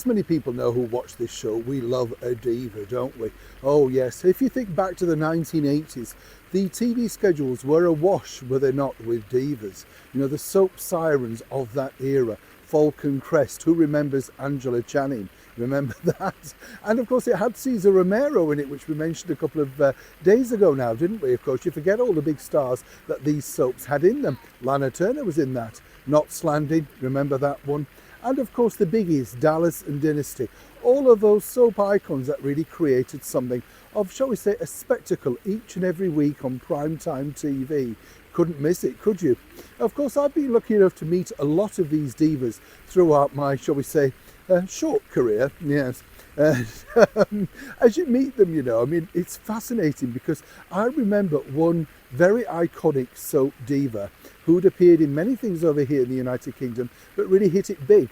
as many people know who watch this show, we love a diva, don't we? Oh yes, if you think back to the 1980s, the TV schedules were awash, were they not, with divas? You know, the soap sirens of that era. Falcon Crest, who remembers Angela Channing? Remember that? And of course it had Cesar Romero in it, which we mentioned a couple of days ago now, didn't we? Of course, you forget all the big stars that these soaps had in them. Lana Turner was in that. Knots Landing, remember that one? And of course the biggies, Dallas and Dynasty. All of those soap icons that really created something of, shall we say, a spectacle each and every week on primetime TV. Couldn't miss it, could you? Of course, I've been lucky enough to meet a lot of these divas throughout my, shall we say, short career, yes. As you meet them, you know, I mean, it's fascinating because I remember one very iconic soap diva who'd appeared in many things over here in the United Kingdom, but really hit it big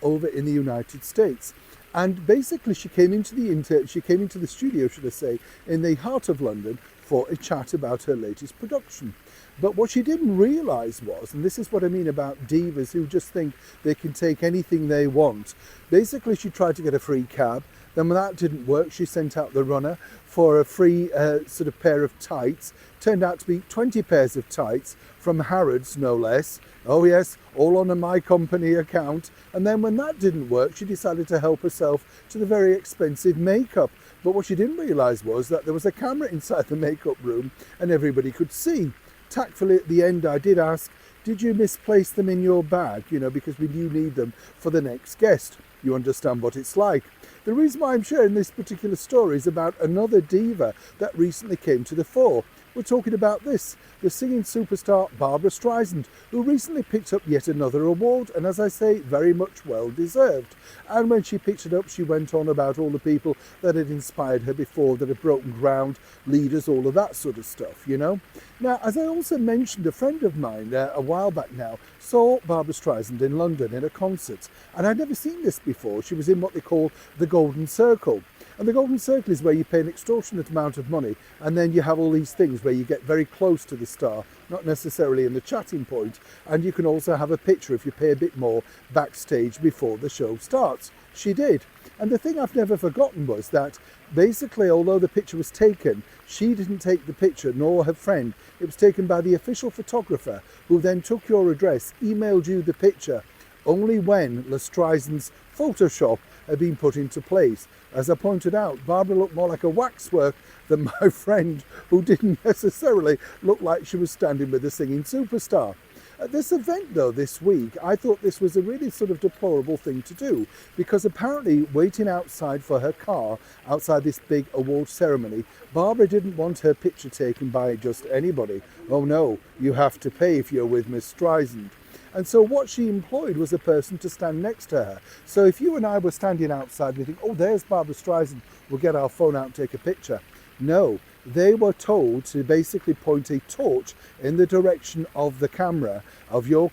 over in the United States. And basically she came into the studio, should I say, in the heart of London for a chat about her latest production. But what she didn't realise was, and this is what I mean about divas who just think they can take anything they want, basically she tried to get a free cab. Then when that didn't work, she sent out the runner for a free sort of pair of tights. Turned out to be 20 pairs of tights from Harrods, no less. Oh yes, all on a My Company account. And then when that didn't work, she decided to help herself to the very expensive makeup. But what she didn't realise was that there was a camera inside the makeup room and everybody could see. Tactfully at the end, I did ask, did you misplace them in your bag? You know, because we do need them for the next guest. You understand what it's like. The reason why I'm sharing this particular story is about another diva that recently came to the fore. We're talking about this, the singing superstar Barbra Streisand, who recently picked up yet another award, and as I say, very much well deserved. And when she picked it up, she went on about all the people that had inspired her before, that had broken ground, leaders, all of that sort of stuff, you know. Now, as I also mentioned, a friend of mine a while back now saw Barbra Streisand in London in a concert, and I'd never seen this before. She was in what they call the Golden Circle. And the Golden Circle is where you pay an extortionate amount of money, and then you have all these things where you get very close to the star, not necessarily in the chatting point, and you can also have a picture if you pay a bit more backstage before the show starts. She did. And the thing I've never forgotten was that basically, although the picture was taken, she didn't take the picture, nor her friend. It was taken by the official photographer, who then took your address, emailed you the picture, only when La Streisand's Photoshop had been put into place. As I pointed out, Barbara looked more like a waxwork than my friend, who didn't necessarily look like she was standing with a singing superstar. At this event, though, this week, I thought this was a really sort of deplorable thing to do, because apparently waiting outside for her car, outside this big award ceremony, Barbara didn't want her picture taken by just anybody. Oh no, you have to pay if you're with Miss Streisand. And so what she employed was a person to stand next to her. So if you and I were standing outside, we think, oh, there's Barbra Streisand, we'll get our phone out and take a picture. No, they were told to basically point a torch in the direction of the camera, of your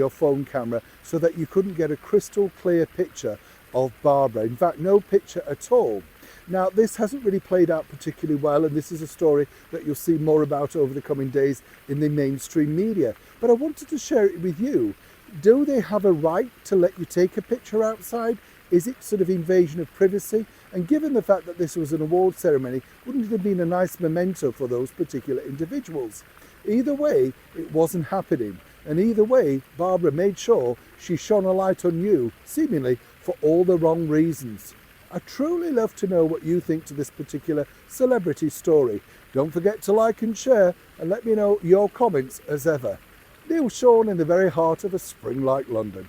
phone camera, so that you couldn't get a crystal clear picture of Barbara. In fact, no picture at all. Now, this hasn't really played out particularly well, and this is a story that you'll see more about over the coming days in the mainstream media. But I wanted to share it with you. Do they have a right to let you take a picture outside? Is it sort of invasion of privacy? And given the fact that this was an award ceremony, wouldn't it have been a nice memento for those particular individuals? Either way, it wasn't happening. And either way, Barbara made sure she shone a light on you, seemingly for all the wrong reasons. I'd truly love to know what you think to this particular celebrity story. Don't forget to like and share, and let me know your comments as ever. Neil Sean in the very heart of a spring like London.